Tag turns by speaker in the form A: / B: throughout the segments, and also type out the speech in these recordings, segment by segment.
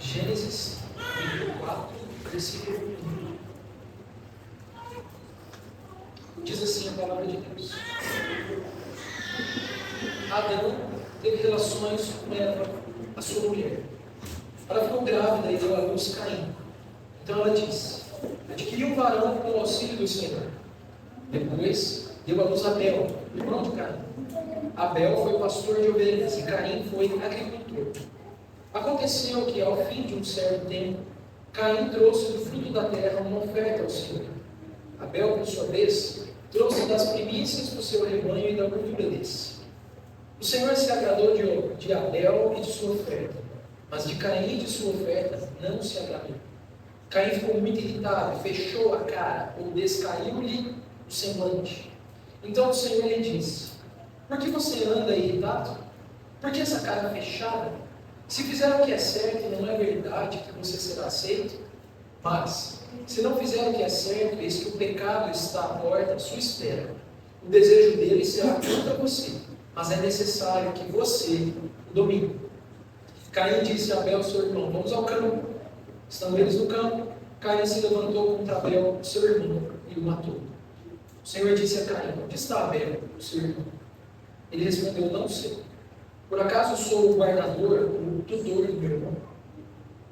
A: Gênesis, capítulo 4, versículo 1. Diz assim a palavra de Deus. Adão teve relações com Eva, a sua mulher. Ela ficou grávida e deu à luz Caim. Então ela disse: adquiri um varão com o auxílio do Senhor. Depois deu à luz Abel, irmão de Caim. Abel foi pastor de ovelhas e Caim foi agricultor. Aconteceu que, ao fim de um certo tempo, Caim trouxe do fruto da terra uma oferta ao Senhor. Abel, por sua vez, trouxe das primícias do seu rebanho e da gordura desse. O Senhor se agradou de Abel e de sua oferta, mas de Caim e de sua oferta não se agradou. Caim ficou muito irritado, fechou a cara, ou descaiu-lhe o semblante. Então o Senhor lhe disse: por que você anda irritado? Por que essa cara fechada? Se fizer o que é certo e não é verdade que você será aceito, mas, se não fizer o que é certo, eis que o pecado está à porta à sua espera. O desejo dele será contra você, mas é necessário que você o domine. Caim disse a Abel, seu irmão: vamos ao campo. Estando eles no campo, Caim se levantou contra Abel, seu irmão, e o matou. O Senhor disse a Caim: onde está Abel, seu irmão? Ele respondeu: não sei. Por acaso sou o guardador, o tutor do meu irmão?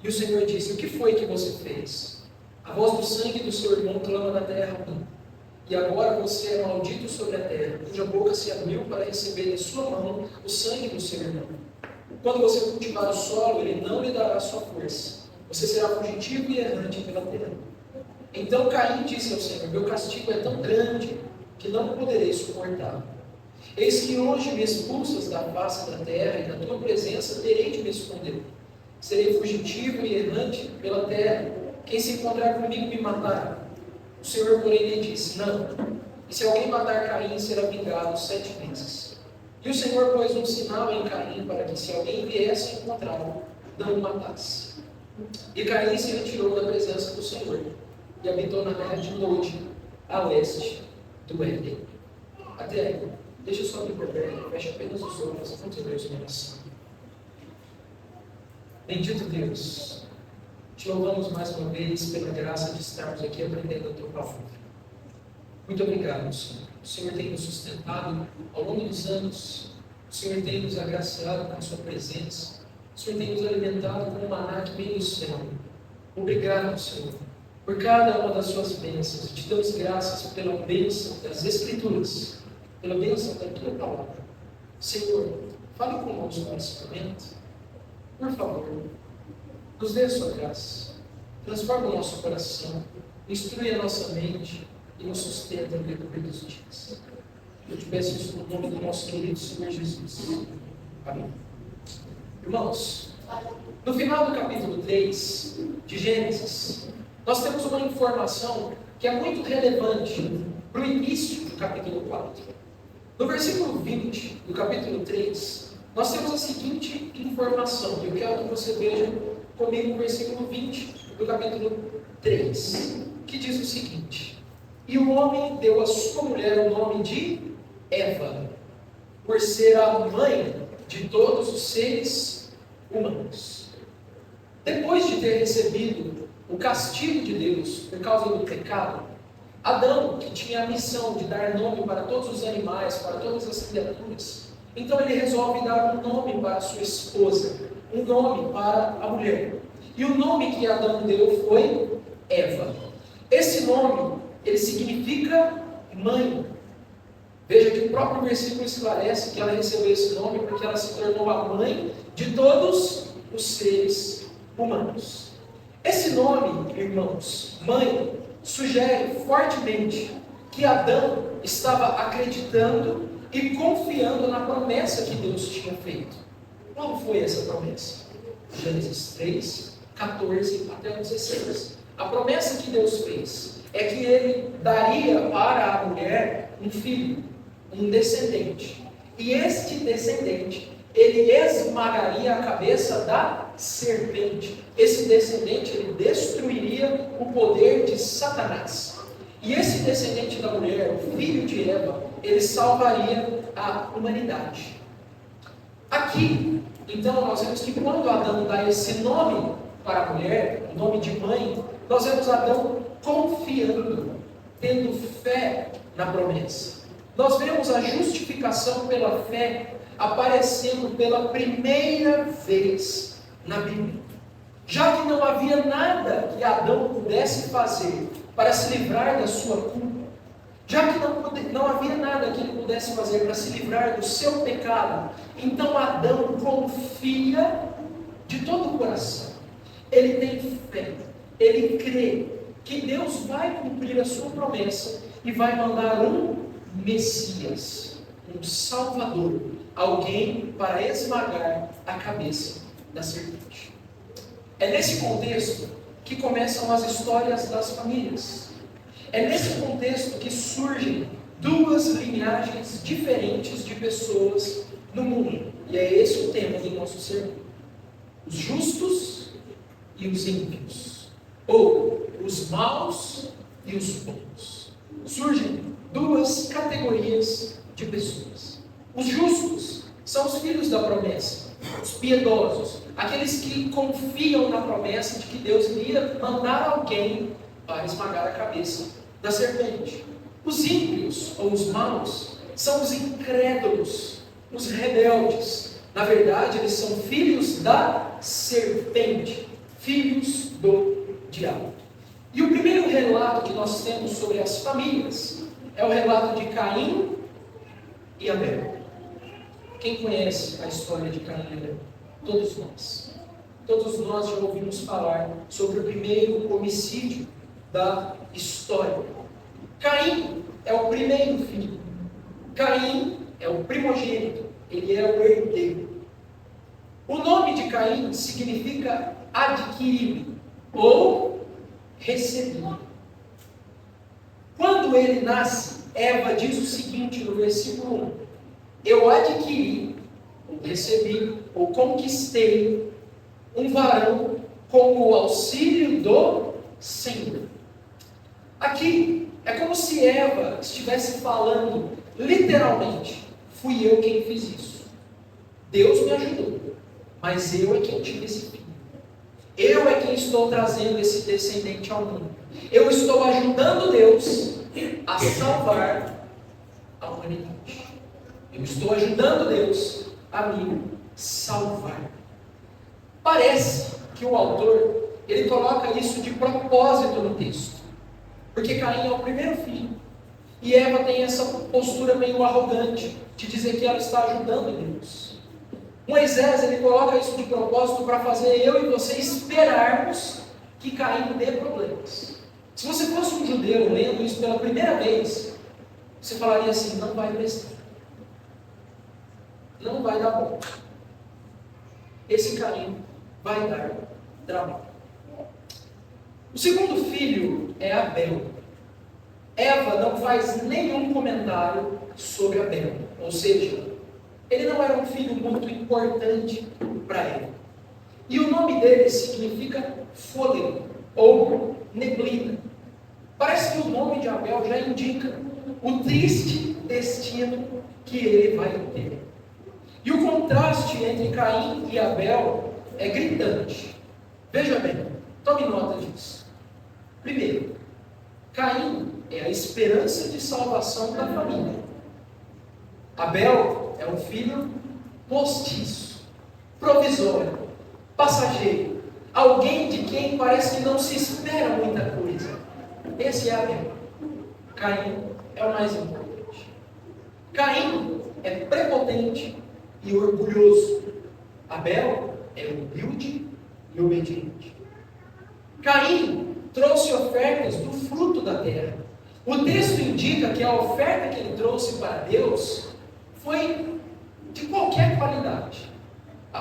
A: E o Senhor disse: o que foi que você fez? A voz do sangue do seu irmão clama na terra a mim. E agora você é maldito sobre a terra, cuja boca se abriu para receber de sua mão o sangue do seu irmão. Quando você cultivar o solo, ele não lhe dará sua força. Você será fugitivo e errante pela terra. Então Caim disse ao Senhor: meu castigo é tão grande que não poderei suportá-lo. Eis que hoje me expulsas da face da terra, e na tua presença terei de me esconder. Serei fugitivo e errante pela terra. Quem se encontrar comigo me matará. O Senhor, porém, lhe disse: não. E se alguém matar Caim, será vingado 7 vezes. E o Senhor pôs um sinal em Caim, para que, se alguém viesse encontrá-lo, não o matasse. E Caim se retirou da presença do Senhor, e habitou na terra de Nod, a oeste do Éden. Até aí. Deixa eu só me perder, feche apenas os olhos, enquanto Deus em oração. Bendito Deus, te louvamos mais uma vez pela graça de estarmos aqui aprendendo a tua palavra. Muito obrigado, Senhor. O Senhor tem nos sustentado ao longo dos anos, o Senhor tem nos agraciado com a sua presença, o Senhor tem nos alimentado com o maná que vem do céu. Obrigado, Senhor, por cada uma das suas bênçãos. Te damos graças pela bênção das Escrituras, pela bênção da tua palavra. Senhor, fale conosco nesse momento. Por favor, nos dê a sua graça. Transforma o nosso coração, instrui a nossa mente e nos sustenta no decorrer dos dias. Eu te peço isso no nome do nosso querido Senhor Jesus. Amém. Irmãos, no final do capítulo 3 de Gênesis, nós temos uma informação que é muito relevante para o início do capítulo 4. No versículo 20 do capítulo 3, nós temos a seguinte informação. Eu quero que você veja comigo o versículo 20 do capítulo 3, que diz o seguinte: e o homem deu à sua mulher o nome de Eva, por ser a mãe de todos os seres humanos. Depois de ter recebido o castigo de Deus por causa do pecado, Adão, que tinha a missão de dar nome para todos os animais, para todas as criaturas, então ele resolve dar um nome para sua esposa, um nome para a mulher. E o nome que Adão deu foi Eva. Esse nome, ele significa mãe. Veja que o próprio versículo esclarece que ela recebeu esse nome porque ela se tornou a mãe de todos os seres humanos. Esse nome, irmãos, mãe, sugere fortemente que Adão estava acreditando e confiando na promessa que Deus tinha feito. Qual foi essa promessa? Gênesis 3, 14 até 16. A promessa que Deus fez é que ele daria para a mulher um filho, um descendente. E este descendente, ele esmagaria a cabeça da serpente. Esse descendente, ele destruiria o poder de Satanás. E esse descendente da mulher, o filho de Eva, ele salvaria a humanidade. Aqui, então, nós vemos que quando Adão dá esse nome para a mulher, o nome de mãe, nós vemos Adão confiando, tendo fé na promessa. Nós vemos a justificação pela fé aparecendo pela primeira vez na Bíblia. Já que não havia nada que Adão pudesse fazer para se livrar da sua culpa, já que não havia nada que ele pudesse fazer para se livrar do seu pecado, então Adão confia de todo o coração. Ele tem fé, ele crê que Deus vai cumprir a sua promessa e vai mandar um Messias, um Salvador, alguém para esmagar a cabeça da serpente. É nesse contexto que começam as histórias das famílias. É nesse contexto que surgem duas linhagens diferentes de pessoas no mundo. E é esse o tema do nosso sermão. Os justos e os ímpios. Ou os maus e os bons. Surgem duas categorias de pessoas. Os justos são os filhos da promessa, os piedosos, aqueles que confiam na promessa de que Deus iria mandar alguém para esmagar a cabeça da serpente. Os ímpios, ou os maus, são os incrédulos, os rebeldes. Na verdade, eles são filhos da serpente, filhos do diabo. E o primeiro relato que nós temos sobre as famílias é o relato de Caim e Abel. Quem conhece a história de Caim e Abel? Todos nós. Todos nós já ouvimos falar sobre o primeiro homicídio da história. Caim é o primeiro filho. Caim é o primogênito. Ele é o herdeiro. O nome de Caim significa adquirido ou recebido. Quando ele nasce, Eva diz o seguinte no versículo 1: eu adquiri, ou recebi, ou conquistei um varão com o auxílio do Senhor. Aqui é como se Eva estivesse falando literalmente: fui eu quem fiz isso. Deus me ajudou, mas eu é quem tive esse filho. Eu é quem estou trazendo esse descendente ao mundo. Eu estou ajudando Deus a salvar a humanidade. Eu estou ajudando Deus a me salvar. Parece que o autor, ele coloca isso de propósito no texto. Porque Caim é o primeiro filho. E Eva tem essa postura meio arrogante de dizer que ela está ajudando Deus. Moisés, ele coloca isso de propósito para fazer eu e você esperarmos que Caim dê problemas. Se você fosse um judeu lendo isso pela primeira vez, você falaria assim: não vai prestar. Não vai dar bom. Esse Caim vai dar trabalho. O segundo filho é Abel. Eva não faz nenhum comentário sobre Abel. Ou seja, ele não era um filho muito importante para ela. E o nome dele significa fôlego ou neblina. Parece que o nome de Abel já indica o triste destino que ele vai ter. E o contraste entre Caim e Abel é gritante. Veja bem, tome nota disso. Primeiro, Caim é a esperança de salvação da família. Abel é um filho postiço, provisório, passageiro, alguém de quem parece que não se espera muita coisa. Esse é Abel. Caim é o mais importante. Caim é prepotente e orgulhoso. Abel é humilde e obediente. Caim trouxe ofertas do fruto da terra. O texto indica que a oferta que ele trouxe para Deus foi de qualquer qualidade.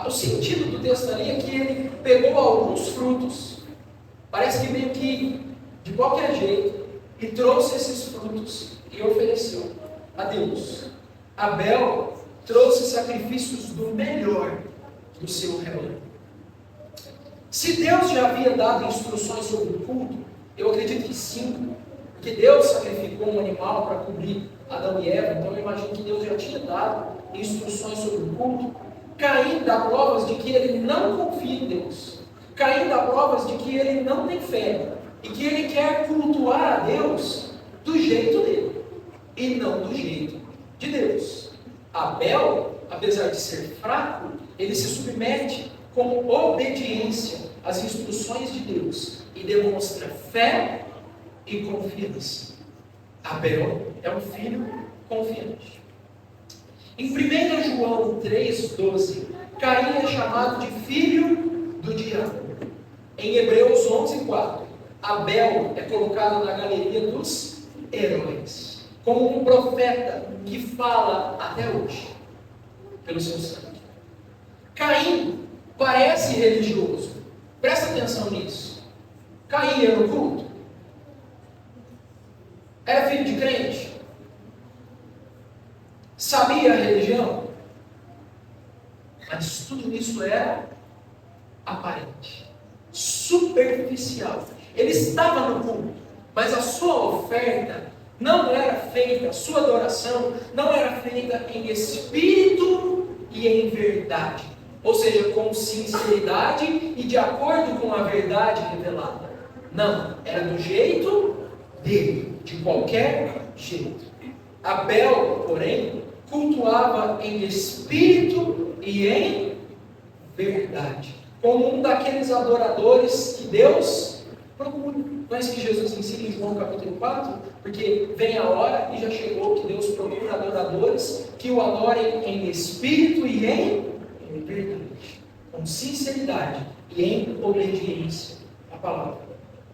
A: O sentido do texto ali é que ele pegou alguns frutos, parece que meio que de qualquer jeito, e trouxe esses frutos e ofereceu a Deus. Abel trouxe sacrifícios do melhor do seu rebanho. Se Deus já havia dado instruções sobre o culto, eu acredito que sim, porque Deus sacrificou um animal para cobrir Adão e Eva, então eu imagino que Deus já tinha dado instruções sobre o culto. Caim dá provas de que ele não confia em Deus. Caim dá provas de que ele não tem fé e que ele quer cultuar a Deus do jeito dele e não do jeito de Deus. Abel, apesar de ser fraco, ele se submete com obediência às instruções de Deus e demonstra fé e confiança. Abel é um filho confiante. Em 1 João 3,12, Caim é chamado de filho do diabo. Em Hebreus 11,4, Abel é colocado na galeria dos heróis, como um profeta que fala até hoje, pelo seu sangue. Caim parece religioso. Presta atenção nisso. Caim era no culto? Era filho de crente? Sabia a religião? Mas tudo isso era aparente, superficial. Ele estava no culto, mas a sua oferta não era feita, a sua adoração não era feita em espírito e em verdade. Ou seja, com sinceridade e de acordo com a verdade revelada. Não, era do jeito dele, de qualquer jeito. Abel, porém, cultuava em espírito e em verdade, como um daqueles adoradores que Deus procura. Não é isso que Jesus ensina em João capítulo 4? Porque vem a hora e já chegou que Deus procura adoradores que o adorem em espírito e em verdade, com sinceridade e em obediência à palavra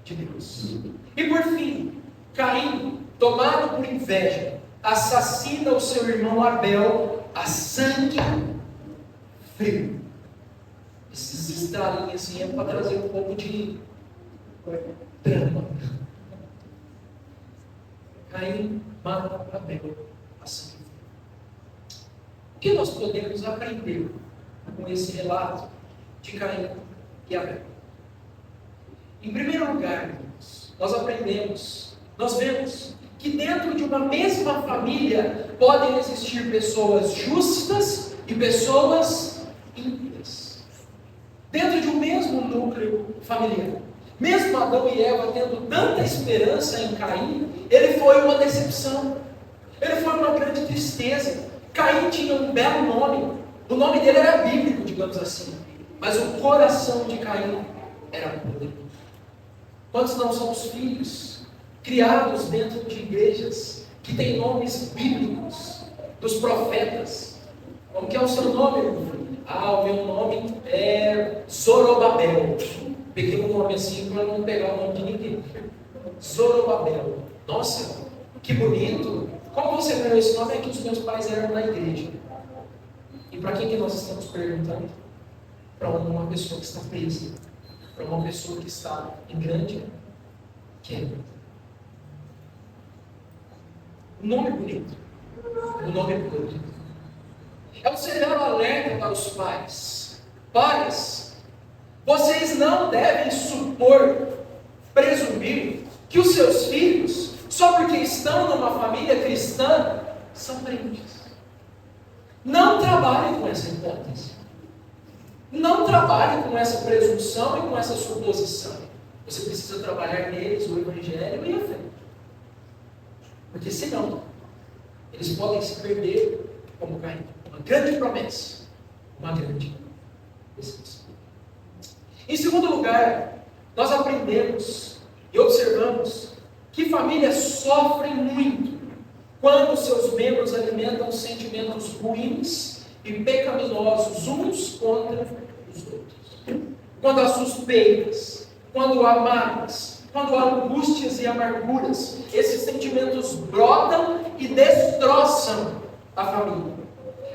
A: de Deus. E por fim, Caim, tomado por inveja, assassina o seu irmão Abel a sangue frio. Esses estralinhos assim é para trazer um pouco de drama. Caim mata Abel a sangue frio. O que nós podemos aprender com esse relato de Caim e Abel? Em primeiro lugar, nós aprendemos, nós vemos que dentro de uma mesma família podem existir pessoas justas e pessoas ímpias. Dentro de um mesmo núcleo familiar. Mesmo Adão e Eva tendo tanta esperança em Caim, ele foi uma decepção. Ele foi uma grande tristeza. Caim tinha um belo nome. O nome dele era bíblico, digamos assim. Mas o coração de Caim era podre. Quantos não somos filhos criados dentro de igrejas que têm nomes bíblicos dos profetas? Como que é o seu nome, irmão? O meu nome é Zorobabel. Peguei um nome assim para não pegar o nome de ninguém. Zorobabel. Nossa, que bonito. Como você ganhou esse nome? É que os meus pais eram da igreja. E para quem que nós estamos perguntando? Para uma pessoa que está presa. Para uma pessoa que está em grande queda. O nome bonito. O nome bonito. É um severo alerta para os pais. Pais, vocês não devem supor, presumir, que os seus filhos, só porque estão numa família cristã, são crentes. Não trabalhe com essa hipótese. Não trabalhe com essa presunção e com essa suposição. Você precisa trabalhar neles o evangelho e a fé. Porque senão, eles podem se perder como Caim. Uma grande promessa. Uma grande decepção. Em segundo lugar, nós aprendemos e observamos que famílias sofrem muito quando seus membros alimentam sentimentos ruins e pecaminosos uns contra os outros. Quando há suspeitas, quando há mágoas, quando há angústias e amarguras, esses sentimentos brotam e destroçam a família.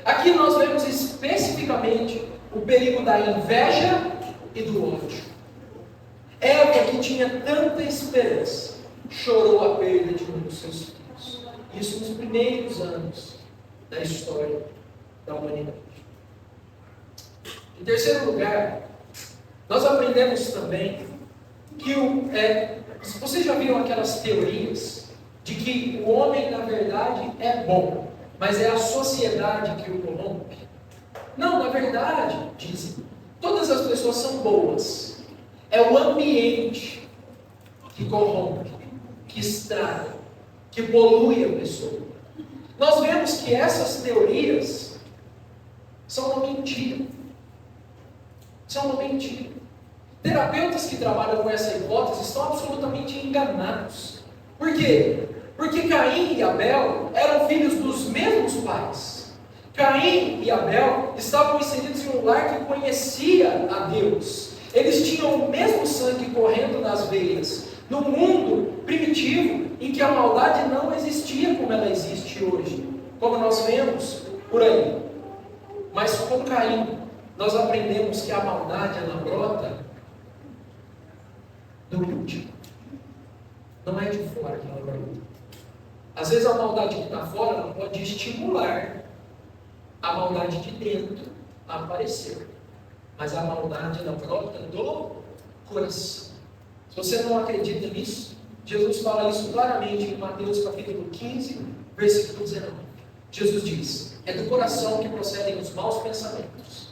A: Aqui nós vemos especificamente o perigo da inveja e do ódio. Eva, que tinha tanta esperança, chorou a perda de um dos seus filhos. Isso nos primeiros anos da história da humanidade. Em terceiro lugar, nós aprendemos também que vocês já viram aquelas teorias de que o homem, na verdade, é bom, mas é a sociedade que o corrompe? Não, na verdade, dizem, todas as pessoas são boas, É o ambiente que corrompe, que estraga, que polui a pessoa. Nós vemos que essas teorias são uma mentira. São uma mentira. Terapeutas que trabalham com essa hipótese estão absolutamente enganados. Por quê? Porque Caim e Abel eram filhos dos mesmos pais. Caim e Abel estavam inseridos em um lar que conhecia a Deus. Eles tinham o mesmo sangue correndo nas veias. No mundo primitivo, em que a maldade não existia como ela existe hoje, como nós vemos por aí. Mas com Caim, nós aprendemos que a maldade, ela brota do íntimo. Não é de fora que ela brota. Às vezes a maldade que está fora, ela pode estimular a maldade de dentro a aparecer. Mas a maldade, ela brota do coração. Se você não acredita nisso, Jesus fala isso claramente em Mateus capítulo 15, versículo 19. Jesus diz: é do coração que procedem os maus pensamentos,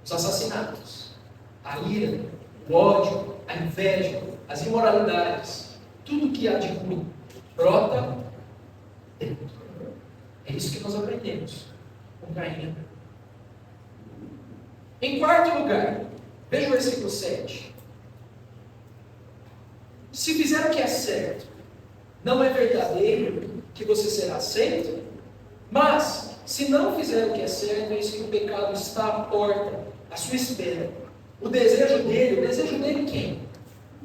A: os assassinatos, a ira, o ódio, a inveja, as imoralidades, tudo que há de ruim brota dentro. É isso que nós aprendemos com Caim. Em quarto lugar, veja o versículo 7. Se fizer o que é certo, não é verdadeiro que você será aceito, mas se não fizer o que é certo, é isso que o pecado está à porta, à sua espera. O desejo dele quem?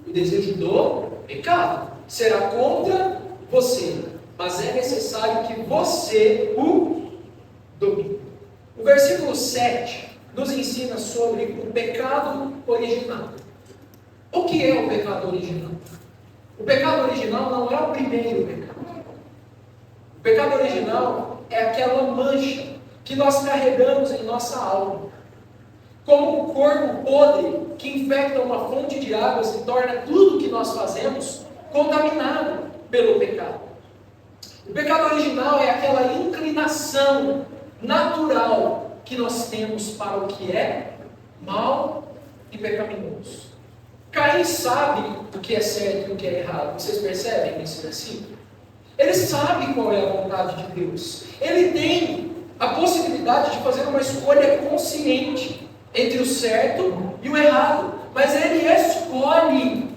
A: O desejo do pecado será contra você, mas é necessário que você o domine. O versículo 7 nos ensina sobre o pecado original. O que é o pecado original? O pecado original não é o primeiro pecado. O pecado original é aquela mancha que nós carregamos em nossa alma. Como um corpo podre que infecta uma fonte de águas e torna tudo o que nós fazemos contaminado pelo pecado. O pecado original é aquela inclinação natural que nós temos para o que é mal e pecaminoso. Caim sabe o que é certo e o que é errado. Vocês percebem nesse versículo? Ele sabe qual é a vontade de Deus. Ele tem a possibilidade de fazer uma escolha consciente entre o certo e o errado. Mas ele escolhe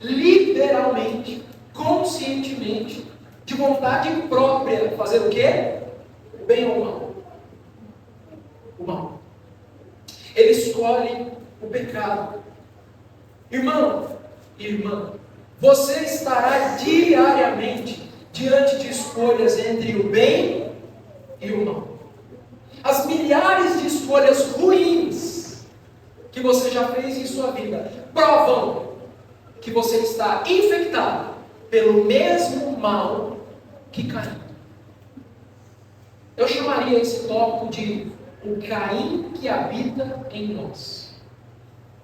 A: literalmente, conscientemente, de vontade própria, fazer o quê? O bem ou o mal? O mal. Ele escolhe o pecado. Irmão, irmã, você estará diariamente diante de escolhas entre o bem e o mal. As milhares de escolhas ruins que você já fez em sua vida provam que você está infectado pelo mesmo mal que Caim. Eu chamaria esse tópico de o Caim que habita em nós.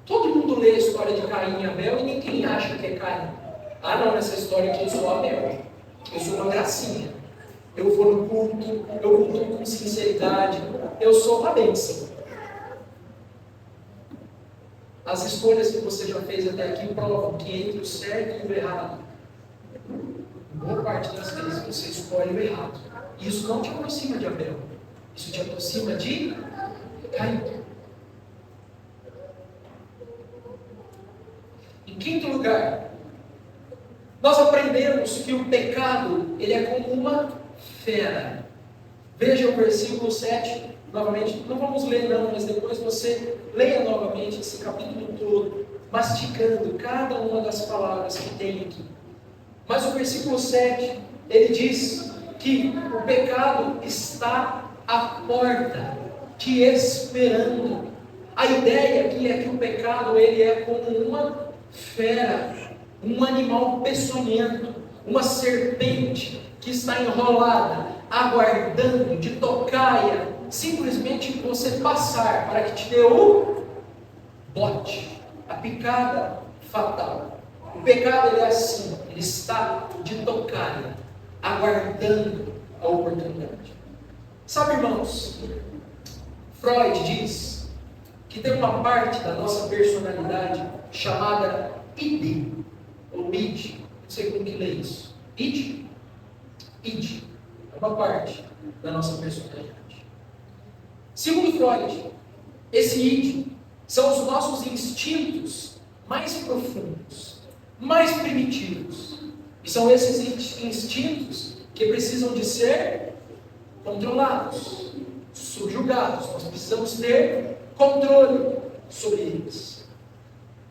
A: Todo mundo lê a história de Caim e Abel e ninguém acha que é Caim. Ah não, nessa história aqui eu sou Abel. Eu sou uma gracinha. Eu vou no culto, eu culto com sinceridade. Eu sou uma bênção. As escolhas que você já fez até aqui provam que entre o certo e o errado, boa parte das vezes você escolhe o errado. E isso não te aproxima de Abel. Isso te aproxima de Caim. Em quinto lugar, nós aprendemos que o pecado, ele é como uma fera. Veja o versículo 7, novamente, não vamos ler não, mas depois você leia novamente esse capítulo todo, mastigando cada uma das palavras que tem aqui. Mas o versículo 7, ele diz que o pecado está à porta, te esperando. A ideia aqui é que o pecado, ele é como uma fera, um animal peçonhento, uma serpente que está enrolada, aguardando de tocaia, simplesmente você passar para que te dê o bote, a picada fatal. O pecado ele é assim, ele está de tocaia, aguardando a oportunidade. Sabe, irmãos, Freud diz que tem uma parte da nossa personalidade chamada id, ou id, não sei como que lê isso. Id? Id. É uma parte da nossa personalidade. Segundo Freud, esse id são os nossos instintos mais profundos, mais primitivos. E são esses instintos que precisam de ser controlados, subjugados. Nós precisamos ter controle sobre eles.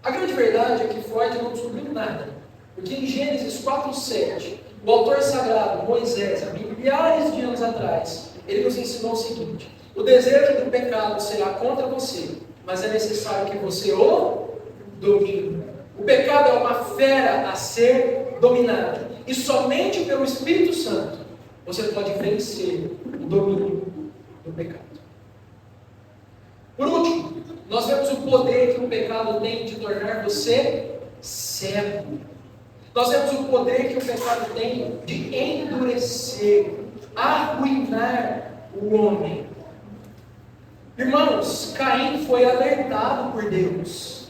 A: A grande verdade é que Freud não descobriu nada. Porque em Gênesis 4:7, o autor sagrado, Moisés, há milhares de anos atrás, ele nos ensinou o seguinte: o desejo do pecado será contra você, mas é necessário que você o domine. O pecado é uma fera a ser dominada. E somente pelo Espírito Santo você pode vencer o domínio do pecado. Por último, nós vemos o poder que o pecado tem de tornar você cego. Nós vemos o poder que o pecado tem de endurecer, arruinar o homem. Irmãos, Caim foi alertado por Deus,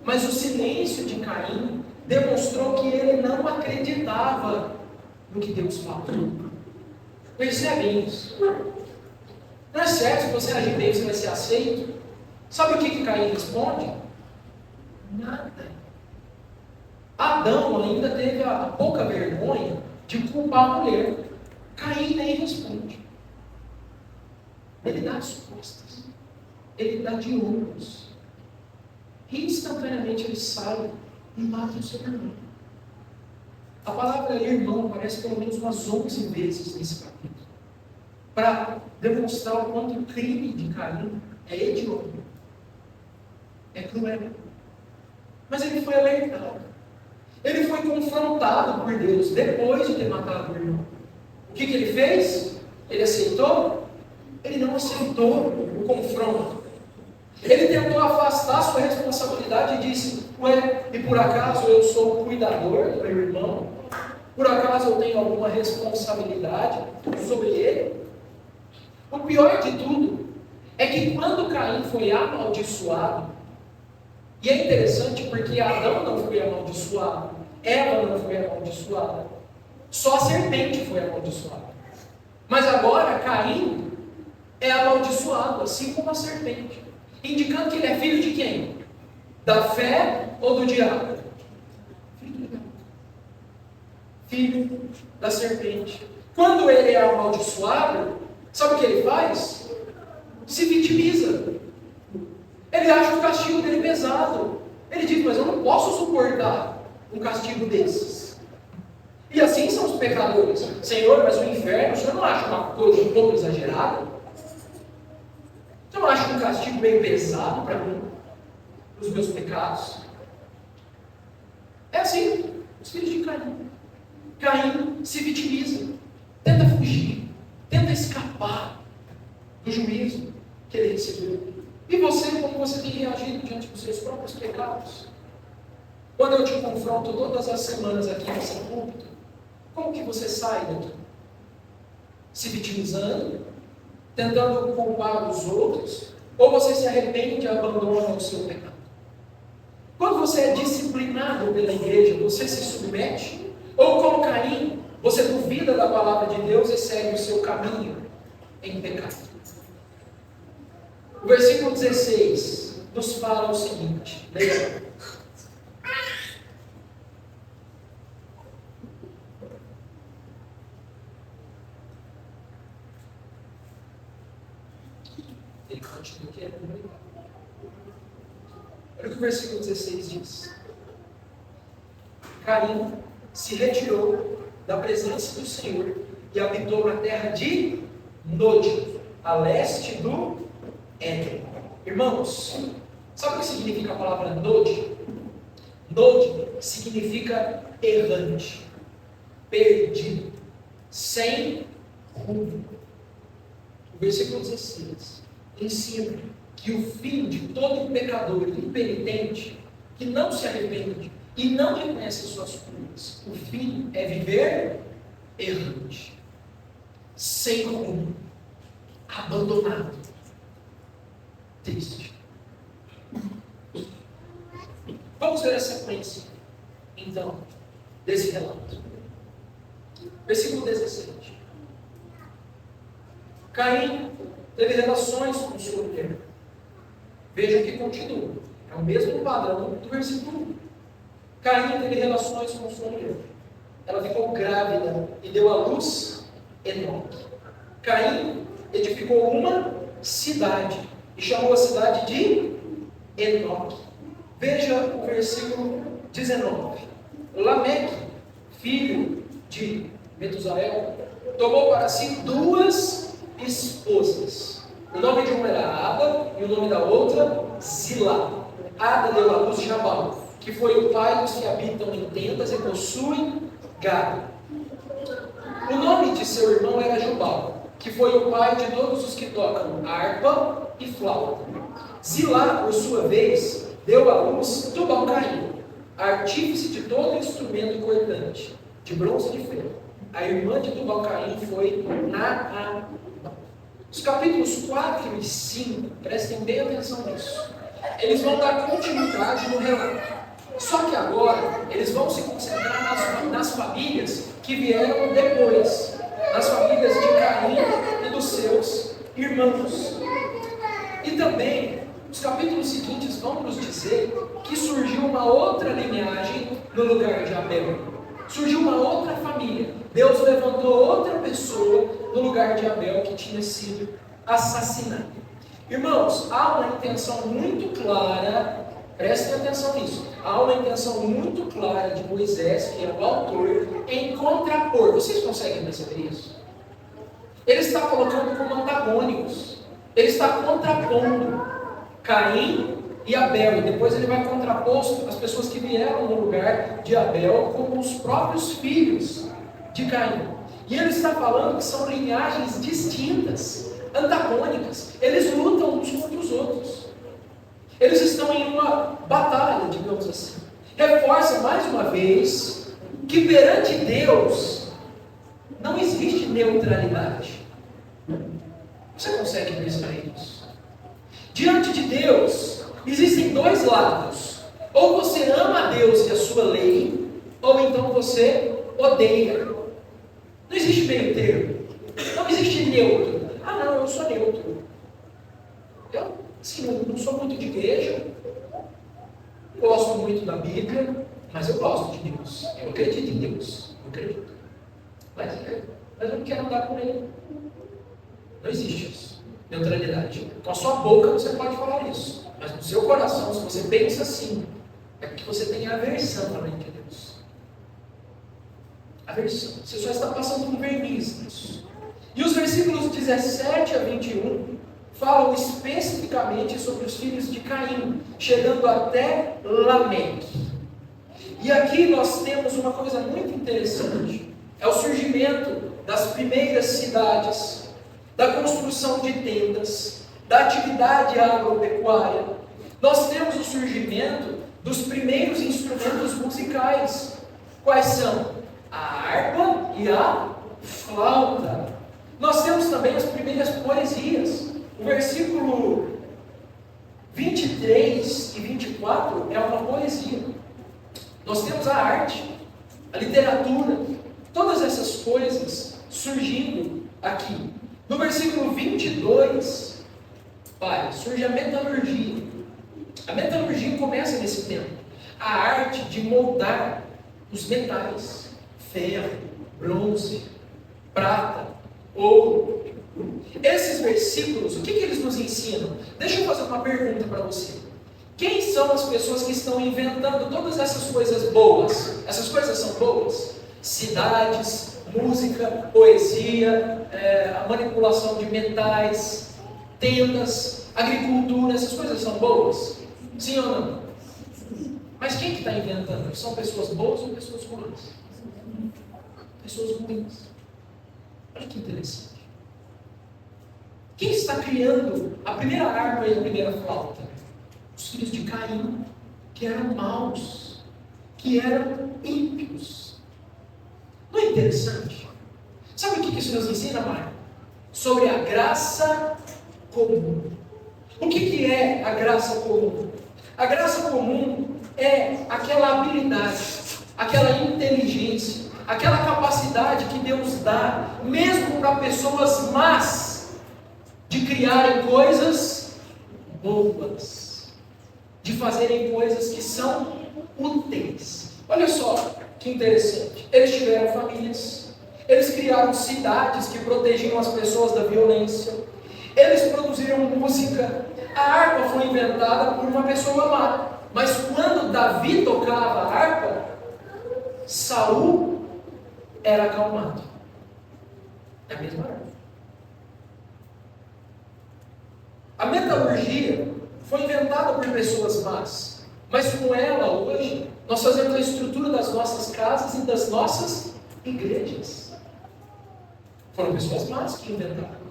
A: mas o silêncio de Caim demonstrou que ele não acreditava no que Deus falou. Percebem isso? Não é certo, se você agir bem, você vai ser aceito. Sabe o que Caim responde? Nada. Adão ainda teve a pouca vergonha de culpar a mulher. Caim nem responde. Ele dá as costas. Ele dá de ombros. E instantaneamente ele sai e mata o seu irmão. A palavra irmão aparece pelo menos umas 11 vezes nesse capítulo, para demonstrar o quanto o crime de Caim é hediondo, é cruel. Mas ele foi alertado. Ele foi confrontado por Deus depois de ter matado o irmão. O que ele fez? Ele aceitou? Ele não aceitou o confronto. Ele tentou afastar sua responsabilidade e disse: ué, e por acaso eu sou o cuidador do meu irmão? Por acaso eu tenho alguma responsabilidade sobre ele? O pior de tudo é que quando Caim foi amaldiçoado, e é interessante porque Adão não foi amaldiçoado, Eva não foi amaldiçoada, só a serpente foi amaldiçoada. Mas agora Caim é amaldiçoado, assim como a serpente, indicando que ele é filho de quem? Da fé ou do diabo? Filho da serpente. Quando ele é amaldiçoado, sabe o que ele faz? Se vitimiza. Ele acha o castigo dele pesado. Ele diz: mas eu não posso suportar um castigo desses. E assim são os pecadores. Senhor, mas o inferno, o senhor não acha uma coisa um pouco exagerada? Você não acha um castigo meio pesado para mim? Para os meus pecados? É assim, os filhos de Caim. Caim se vitimiza, tenta fugir, tenta escapar do juízo que ele recebeu. E você, como você tem reagido diante dos seus próprios pecados? Quando eu te confronto todas as semanas aqui nessa púlpito, como que você sai daqui? Se vitimizando? Tentando culpar os outros? Ou você se arrepende e abandona o seu pecado? Quando você é disciplinado pela igreja, você se submete? Ou como Caim, você duvida da palavra de Deus e segue o seu caminho em pecado? O versículo 16 nos fala o seguinte, leia. Ele continua querendo. Olha o que o versículo 16 diz. Caim se retirou da presença do Senhor e habitou na terra de Nod, a leste do Éden. Irmãos, sabe o que significa a palavra Nod? Nod significa errante, perdido, sem rumo. O versículo 16 ensina que o fim de todo pecador impenitente que não se arrepende e não reconhece suas culpas, o fim é viver errante, sem rumo, abandonado, triste. Vamos ver a sequência, então, desse relato. Versículo 17. Caim teve relações com sua mulher. Veja que continua. É o mesmo padrão do versículo 1. Caim teve relações com sua mulher. Ela ficou grávida e deu à luz Enoque. Caim edificou uma cidade e chamou a cidade de Enoque. Veja o versículo 19. Lameque, filho de Metusael, tomou para si 2 esposas. O nome de uma era Ada e o nome da outra Zilá. Ada deu à luz Jabal, que foi o pai dos que habitam em tendas e possuem gado. O nome de seu irmão era Jubal, que foi o pai de todos os que tocam harpa e flauta. Zilá, por sua vez, deu à luz Tubal-Caim, artífice de todo instrumento cortante, de bronze e de ferro. A irmã de Tubal-Caim foi Naamá. Os capítulos 4 e 5, prestem bem atenção nisso, eles vão dar continuidade no relato. Só que agora, eles vão se concentrar nas famílias que vieram depois, nas famílias de Caim e dos seus irmãos. E também, os capítulos seguintes vão nos dizer que surgiu uma outra linhagem no lugar de Abel. Surgiu uma outra família. Deus levantou outra pessoa no lugar de Abel que tinha sido assassinado. Irmãos, há uma intenção muito clara, prestem atenção nisso, há uma intenção muito clara de Moisés, que é o autor, em contrapor. Vocês conseguem perceber isso? Ele está colocando como antagônicos. Ele está contrapondo Caim e Abel, e depois ele vai contrapor as pessoas que vieram no lugar de Abel como os próprios filhos de Caim. E ele está falando que são linhagens distintas, antagônicas. Eles lutam uns contra os outros. Eles estão em uma batalha, digamos assim. Reforça mais uma vez que perante Deus não existe neutralidade. Você consegue perceber isso? Diante de Deus existem 2 lados. Ou você ama a Deus e a sua lei, ou então você odeia. Não existe meio termo. Não existe neutro. Ah não, eu sou neutro. Eu, sim, não sou muito de igreja, gosto muito da Bíblia, mas eu gosto de Deus. Eu acredito em Deus. Eu acredito. Mas eu não quero andar com Ele. Não existe isso. Neutralidade. Com a sua boca você pode falar isso. Mas no seu coração, se você pensa assim, é porque você tem aversão para de Deus. Aversão. Você só está passando um verniz nisso. E os versículos 17 a 21 falam especificamente sobre os filhos de Caim, chegando até Lameque. E aqui nós temos uma coisa muito interessante. É o surgimento das primeiras cidades, da construção de tendas, da atividade agropecuária. Nós temos o surgimento dos primeiros instrumentos musicais. Quais são? A harpa e a flauta. Nós temos também as primeiras poesias. O versículo 23 e 24 é uma poesia. Nós temos a arte, a literatura, todas essas coisas surgindo aqui. No versículo 22, surge a metalurgia. A metalurgia começa nesse tempo. A arte de moldar os metais, ferro, bronze, prata, ouro. Esses versículos, o que eles nos ensinam? Deixa eu fazer uma pergunta para você. Quem são as pessoas que estão inventando todas essas coisas boas? Essas coisas são boas? Cidades, música, poesia, a manipulação de metais, tendas, agricultura, essas coisas são boas? Sim ou não? Mas quem que está inventando? São pessoas boas ou pessoas ruins? Pessoas ruins. Olha que interessante. Quem está criando a primeira harpa e a primeira flauta? Os filhos de Caim, que eram maus, que eram ímpios. Não é interessante? Sabe o que isso nos ensina, Mário? Sobre a graça comum. O que é a graça comum? A graça comum é aquela habilidade, aquela inteligência, aquela capacidade que Deus dá, mesmo para pessoas más, de criarem coisas boas, de fazerem coisas que são úteis. Olha só que interessante, eles tiveram famílias, eles criaram cidades que protegiam as pessoas da violência, eles produziram música, a harpa foi inventada por uma pessoa má, mas quando Davi tocava a harpa, Saul era acalmado. É a mesma harpa. A metalurgia foi inventada por pessoas más, mas com ela hoje nós fazemos a estrutura das nossas casas e das nossas igrejas. Foram pessoas más que inventaram.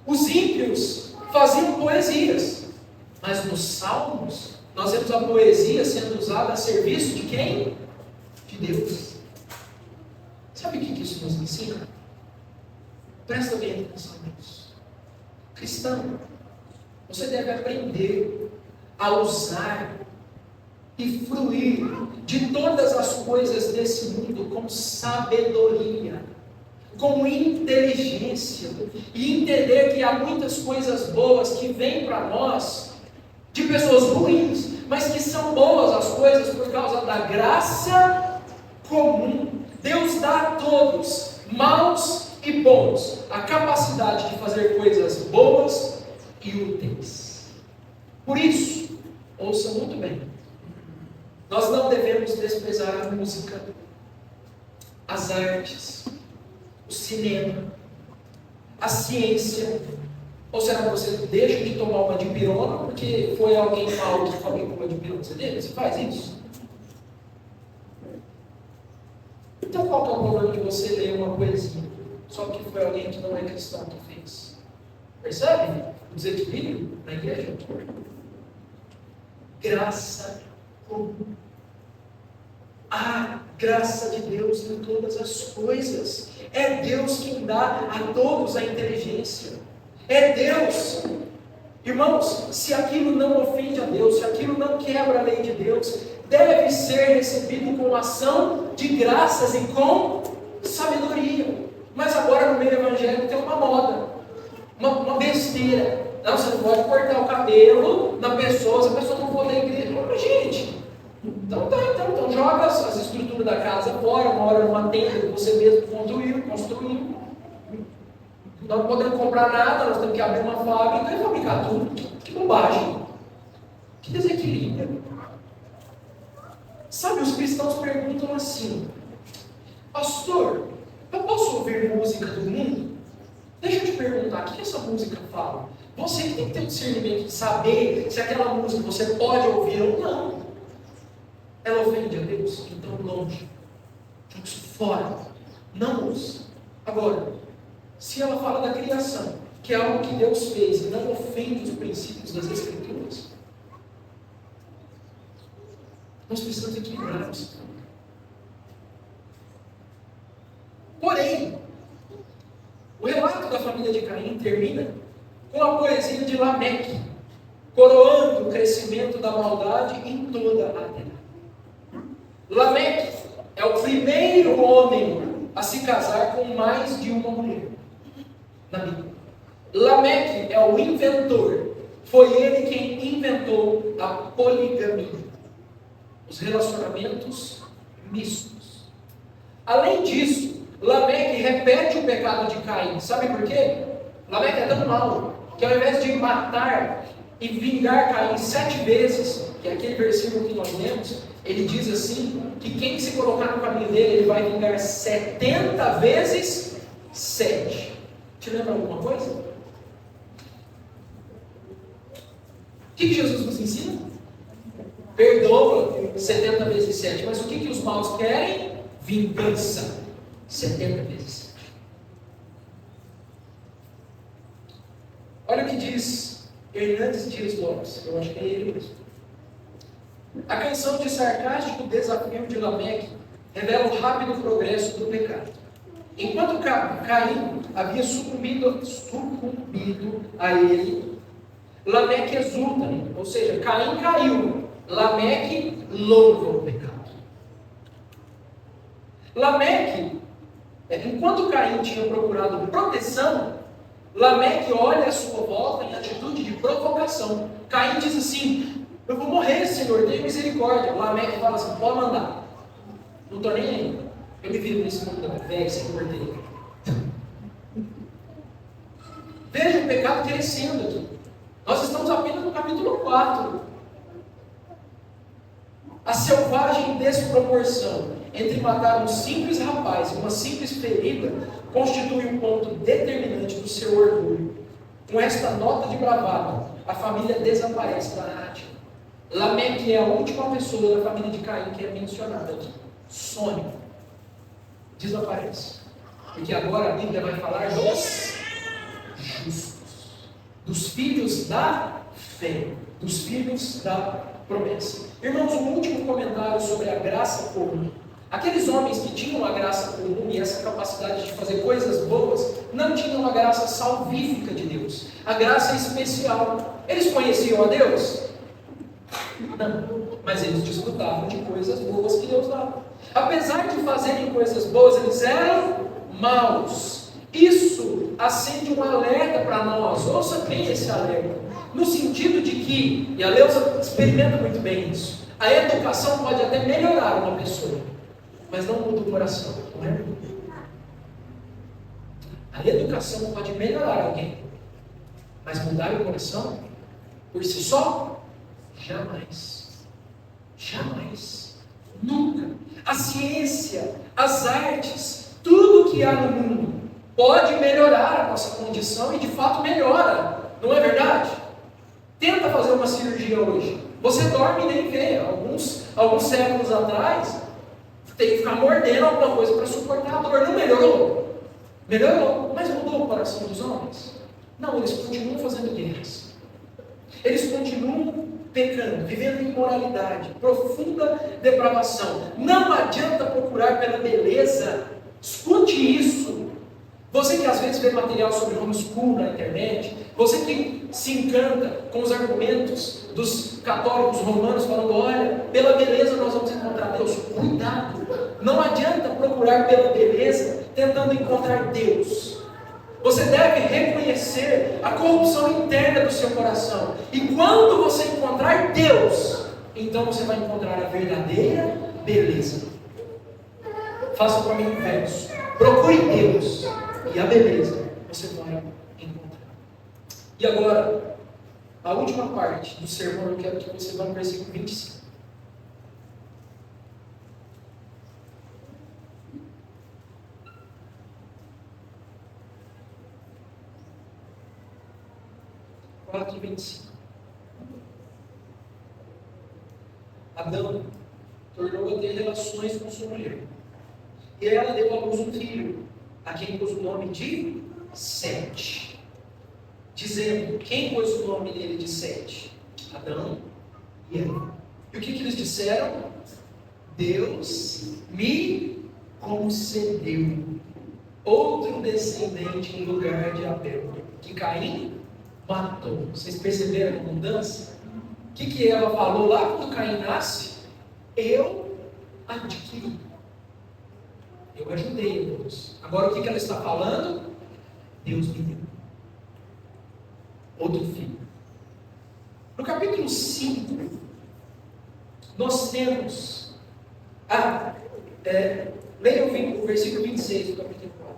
A: Os ímpios faziam poesias, mas nos salmos nós vemos a poesia sendo usada a serviço de quem? De Deus. Sabe o que isso nos ensina? Presta bem atenção nisso. Cristão, você deve aprender a usar e fruir de todas as coisas desse mundo com sabedoria, com inteligência, e entender que há muitas coisas boas que vêm para nós de pessoas ruins, mas que são boas as coisas por causa da graça comum. Deus dá a todos, maus e bons, a capacidade de fazer coisas boas e úteis. Por isso, ouça muito bem, nós não devemos desprezar a música, as artes, o cinema, a ciência. Ou será que você deixa de tomar uma dipirona porque foi alguém mau que fabricou uma dipirona? Você faz isso? Então qual que é o problema de você ler uma poesia? Só que foi alguém que não é cristão que fez. Percebe o desequilíbrio na igreja? Graça comum. A graça de Deus em todas as coisas. É Deus quem dá a todos a inteligência. É Deus. Irmãos, se aquilo não ofende a Deus, se aquilo não quebra a lei de Deus, deve ser recebido com ação de graças e com sabedoria. Mas agora no meio evangélico tem uma moda, uma besteira. Não, você não pode cortar o cabelo da pessoa, se a pessoa não for da igreja. Mas, gente, então joga as estruturas da casa fora, mora numa tenda que você mesmo construiu. Nós não podemos comprar nada, nós temos que abrir uma fábrica e fabricar tudo. Que bobagem. Que desequilíbrio. Sabe, os cristãos perguntam assim: pastor, eu posso ouvir música do mundo? Deixa eu te perguntar, o que essa música fala? Você que tem que ter o discernimento de saber se aquela música você pode ouvir ou não. Ela ofende a Deus? Então longe. Joga isso fora. Não ouça. Agora, se ela fala da criação, que é algo que Deus fez e não ofende os princípios das Escrituras, nós precisamos equilibrar isso. Porém, o relato da família de Caim termina com a poesia de Lameque, coroando o crescimento da maldade em toda a terra. Lameque é o primeiro homem a se casar com mais de uma mulher na Bíblia. Lameque é o inventor. Foi ele quem inventou a poligamia, os relacionamentos mistos. Além disso, Lameque repete o pecado de Caim. Sabe por quê? Lameque é tão mau que ao invés de matar e vingar Caim 7 vezes, que é aquele versículo que nós lemos, ele diz assim, que quem se colocar no caminho dele, ele vai vingar 70 vezes 7. Te lembra alguma coisa? O que Jesus nos ensina? Perdoa 70 vezes 7. Mas o que os maus querem? Vingança 70 vezes 7. Olha o que diz Hernandes Dias Lopes. Eu acho que é ele mesmo. A canção de sarcástico desafio de Lameque revela o rápido progresso do pecado. Enquanto Caim havia sucumbido a ele, Lameque exulta, ou seja, Caim caiu, Lameque louva o pecado. Lameque, enquanto Caim tinha procurado proteção, Lameque olha a sua volta em atitude de provocação. Caim diz assim: eu vou morrer, Senhor, tenha misericórdia. Lameque fala assim: pode mandar. Não estou nem aí. Eu me viro nesse mundo velho, sem cordeiro. Veja o pecado crescendo aqui. Nós estamos apenas no capítulo 4. A selvagem desproporção entre matar um simples rapaz e uma simples ferida constitui um ponto determinante do seu orgulho. Com esta nota de bravado, a família desaparece da narrativa. Lameque é a última pessoa da família de Caim que é mencionada aqui. Some. Desaparece. Porque agora a Bíblia vai falar dos justos, dos filhos da fé, dos filhos da promessa. Irmãos, um último comentário sobre a graça comum. Aqueles homens que tinham a graça comum e essa capacidade de fazer coisas boas, não tinham a graça salvífica de Deus, a graça especial. Eles conheciam a Deus? Não, mas eles desfrutavam de coisas boas que Deus dava. Apesar de fazerem coisas boas, eles eram maus. Isso acende um alerta para nós. Ouça bem esse alerta. No sentido de que, e a Leusa experimenta muito bem isso, a educação pode até melhorar uma pessoa, mas não muda o coração, não é? A educação pode melhorar alguém, mas mudar o coração por si só? Jamais. Jamais. Nunca. A ciência, as artes, tudo que há no mundo pode melhorar a nossa condição e de fato melhora, não é verdade? Tenta fazer uma cirurgia hoje. Você dorme e nem vê. Alguns séculos atrás, tem que ficar mordendo alguma coisa para suportar a dor. Não melhorou? Melhorou. Mas mudou o coração dos homens? Não, eles continuam fazendo guerras. Eles continuam pecando, vivendo imoralidade, profunda depravação. Não adianta procurar pela beleza. Escute isso. Você que às vezes vê material sobre homeschool na internet, você que se encanta com os argumentos dos católicos romanos falando, olha, pela beleza nós vamos encontrar Deus. Cuidado! Não adianta procurar pela beleza tentando encontrar Deus. Você deve reconhecer a corrupção interna do seu coração. E quando você encontrar Deus, então você vai encontrar a verdadeira beleza. Faça para mim o inverso. Procure Deus e a beleza você vai encontrar. E agora, a última parte do sermão, eu quero que você vá no versículo 25. e 25. Adão tornou a ter relações com sua mulher. E ela deu à luz um filho, a quem pôs o nome de Sete. Dizendo, quem pôs o nome dele de Sete? Adão e Eva. E o que eles disseram? Deus me concedeu outro descendente em lugar de Abel, que Caim matou. Vocês perceberam a mudança? O que Eva falou lá quando Caim nasce? Eu adquiri. Eu ajudei Deus. Agora o que ela está falando? Deus me deu outro filho. No capítulo 5, nós temos leia o versículo 26 do capítulo 4.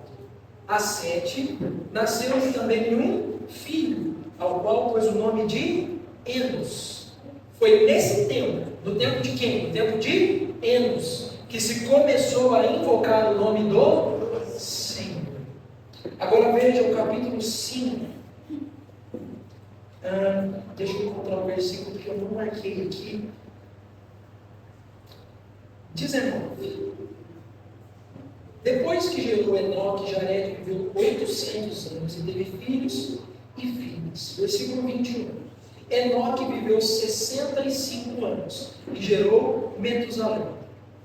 A: A Sete nasceu também um filho, ao qual pôs o nome de Enos. Foi nesse tempo, no tempo de quem? No tempo de Enos, que se começou a invocar o nome do Senhor. Agora veja o capítulo 5. Deixa eu encontrar o versículo que eu não marquei aqui. 19. Depois que gerou Enoque, Jared viveu 800 anos e teve filhos e filhas. Versículo 21. Enoque viveu 65 anos e gerou Metusalém.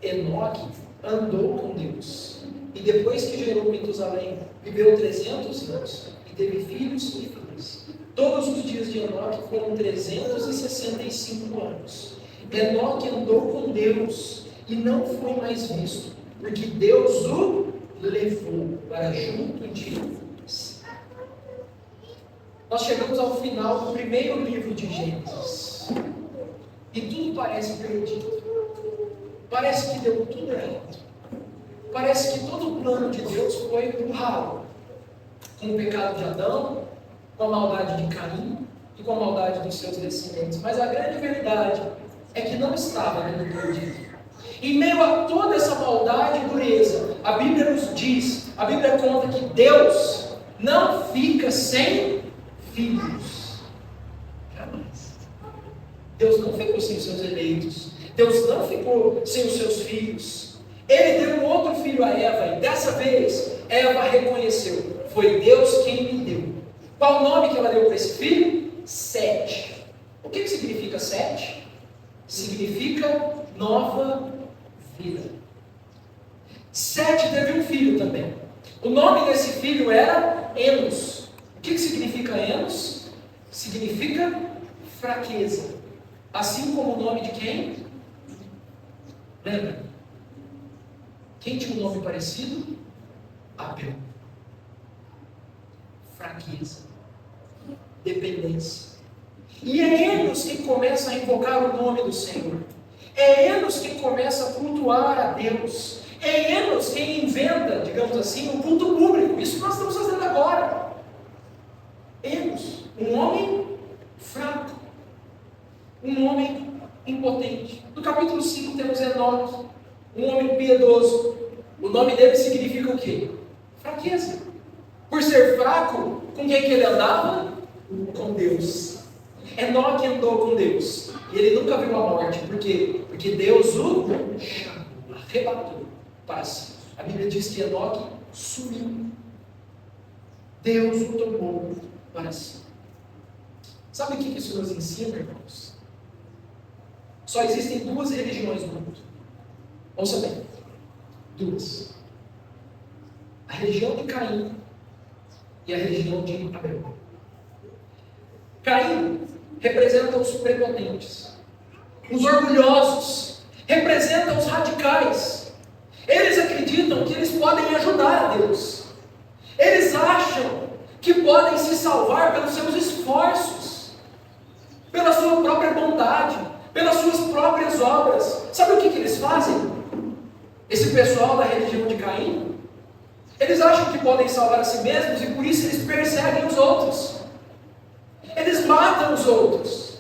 A: Enoque andou com Deus. E depois que gerou Metusalém, viveu 300 anos e teve filhos e filhas. Todos os dias de Enoque foram 365 anos. Enoque andou com Deus e não foi mais visto, porque Deus o levou para junto de si. Nós chegamos ao final do primeiro livro de Gênesis. E tudo parece perdido. Parece que deu tudo errado. Parece que todo o plano de Deus foi para o ralo. Com o pecado de Adão, com a maldade de Caim e com a maldade dos seus descendentes. Mas a grande verdade é que não estava tudo perdido. Em meio a toda essa maldade e dureza, a Bíblia nos diz, a Bíblia conta que Deus não fica sem filhos. Jamais. Deus não ficou sem os seus eleitos. Deus não ficou sem os seus filhos. Ele deu um outro filho a Eva, e dessa vez Eva reconheceu: foi Deus quem me deu. Qual o nome que ela deu para esse filho? Sete. O que significa Sete? Significa nova vida. Sete teve um filho também. O nome desse filho era Enos. O que significa Enos? Significa fraqueza. Assim como o nome de quem? Lembra? Quem tinha um nome parecido? Abel. Fraqueza. Dependência. E é Enos que começa a invocar o nome do Senhor. É Enos que começa a cultuar a Deus. É Enos quem inventa, digamos assim, um culto público. Isso que nós estamos fazendo agora. Enos, um homem fraco. Um homem impotente. No capítulo 5 temos Enoque, um homem piedoso. O nome dele significa o quê? Fraqueza. Por ser fraco, com quem que ele andava? Com Deus. Enoque andou com Deus. E ele nunca viu a morte. Por quê? Porque Deus o chamou, arrebatou para si. A Bíblia diz que Enoque sumiu. Deus o tomou para si. Sabe o que isso nos ensina, irmãos? Só existem duas religiões no mundo. Ouça bem. Duas. A religião de Caim e a religião de Abel. Caim representa os prepotentes, os orgulhosos, representa os radicais. Eles acreditam que eles podem ajudar a Deus. Eles acham que podem se salvar pelos seus esforços, pela sua própria bondade, pelas suas próprias obras. Sabe o que eles fazem? Esse pessoal da religião de Caim, eles acham que podem salvar a si mesmos e por isso eles perseguem os outros. Eles matam os outros.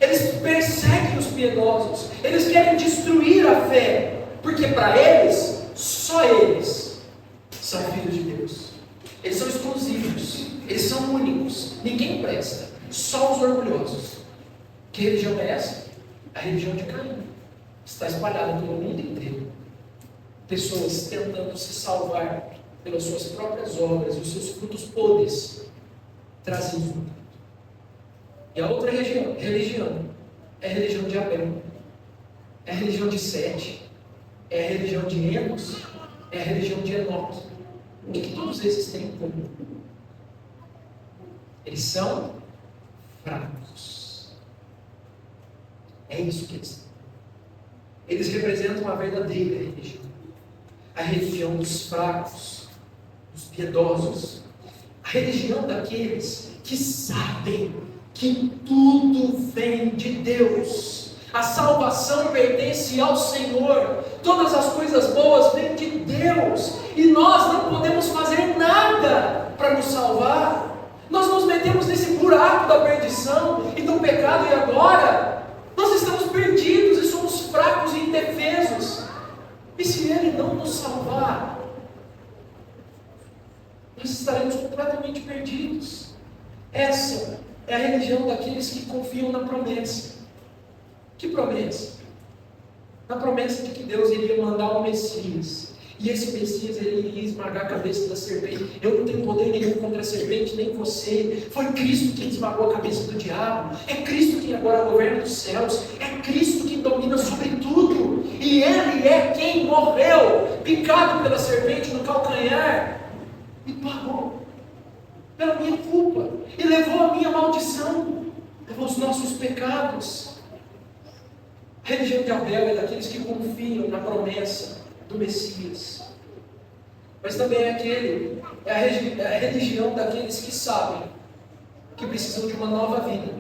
A: Eles perseguem os piedosos. Eles querem destruir a fé, porque para eles, só eles são filhos de Deus. Eles são exclusivos, eles são únicos, ninguém presta, só os orgulhosos. Que religião é essa? A religião de Caim. Está espalhada pelo mundo inteiro. Pessoas tentando se salvar pelas suas próprias obras e os seus frutos podres trazidos no mundo. E a outra religião é a religião de Abel, é a religião de Sete, é a religião de Enos, é a religião de Enoque. O que todos esses têm em comum? Eles são fracos. É isso que eles são. Eles representam a verdadeira religião. A religião dos fracos, dos piedosos. A religião daqueles que sabem que tudo vem de Deus. A salvação pertence ao Senhor. Todas as coisas boas vêm de Deus. E nós não podemos fazer nada para nos salvar. Nós nos metemos nesse buraco da perdição e do pecado, e agora nós estamos perdidos e somos fracos e indefesos. E se Ele não nos salvar, nós estaremos completamente perdidos. Essa é a religião daqueles que confiam na promessa. Que promessa? Na promessa de que Deus iria mandar um Messias. E esse Messias, ele iria esmagar a cabeça da serpente. Eu não tenho poder nenhum contra a serpente, nem você. Foi Cristo quem esmagou a cabeça do diabo. É Cristo quem agora governa os céus. É Cristo quem domina sobre tudo. E Ele é quem morreu, picado pela serpente no calcanhar, e pagou pela minha culpa. E levou a minha maldição. Levou os nossos pecados. A religião de Abel é daqueles que confiam na promessa do Messias. Mas também é a religião daqueles que sabem que precisam de uma nova vida.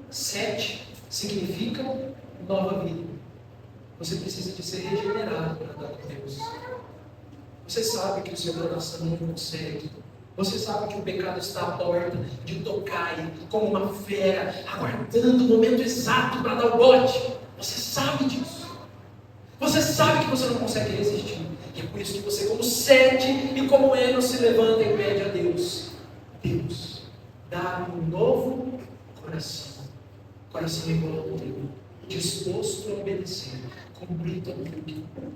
A: Sete significa nova vida. Você precisa de ser regenerado para andar com Deus. Você sabe que o seu coração não consegue. Você sabe que o pecado está à porta de tocar como uma fera, aguardando o momento exato para dar o bote. Você sabe disso. Você sabe que você não consegue resistir. E é por isso que você, como Sete e como Enos, se levanta e pede a Deus: Deus, dá-me um novo coração. Coração igual ao teu, disposto a obedecer, cumprir todo tudo.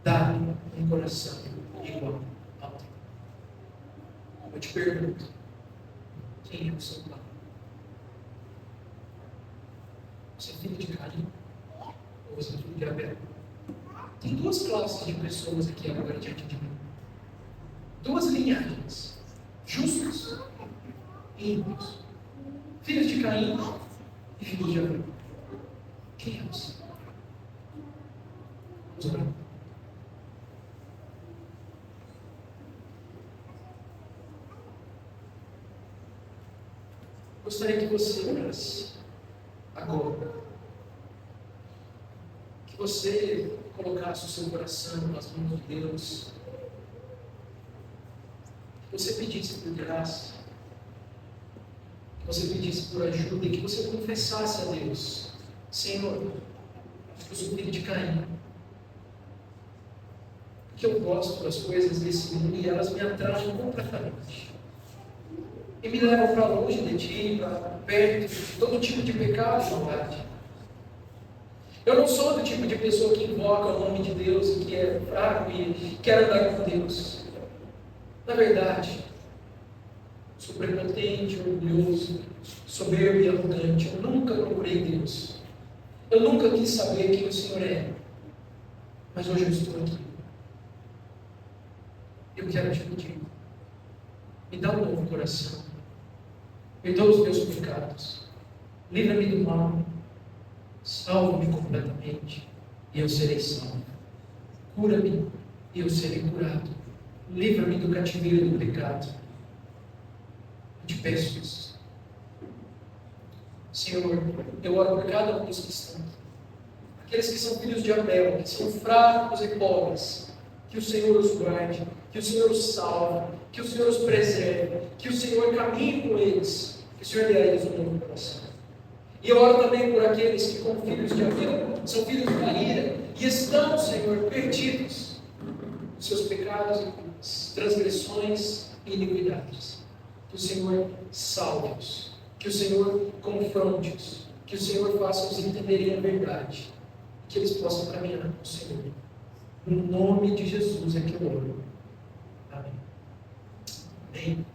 A: Dá-me um coração igual ao teu. Eu te pergunto: quem é o seu pai? Você é filho de Caim? Ou você é filho de Abel? Tem duas classes de pessoas aqui agora diante de mim. Duas linhagens: justos e ímpios. Filhos de Caim e filhos de Abel. Quem é você? Vamos orar. Gostaria que você orasse agora. Que você colocasse o seu coração nas mãos de Deus. Que você pedisse por graça. Que você pedisse por ajuda. E que você confessasse a Deus: Senhor, eu sou filho de Caim. Porque eu gosto das coisas desse mundo e elas me atraem completamente. E me levam para longe de Ti, para perto de todo tipo de pecado e maldade. Eu não sou do tipo de pessoa que invoca o nome de Deus e que é fraco e quer andar com Deus. Na verdade, sou prepotente, orgulhoso, soberbo e arrogante. Eu nunca procurei Deus. Eu nunca quis saber quem o Senhor é. Mas hoje eu estou aqui. Eu quero te pedir: me dá um novo coração. Perdoa os meus pecados. Livra-me do mal. Salva-me completamente e eu serei salvo. Cura-me e eu serei curado. Livra-me do cativeiro do pecado. Eu te peço isso. Senhor, eu oro por cada um dos que estão aqui. Aqueles que são filhos de Abel, que são fracos e pobres. Que o Senhor os guarde, que o Senhor os salve, que o Senhor os preserve, que o Senhor caminhe com eles, que o Senhor dê a eles um novo coração. E eu oro também por aqueles que, como filhos de Abel, são filhos da ira e estão, Senhor, perdidos nos seus pecados e transgressões e iniquidades. Que o Senhor salve-os, que o Senhor confronte-os, que o Senhor faça-os entenderem a verdade, que eles possam caminhar com o Senhor. No nome de Jesus é que eu oro. Amém. Amém.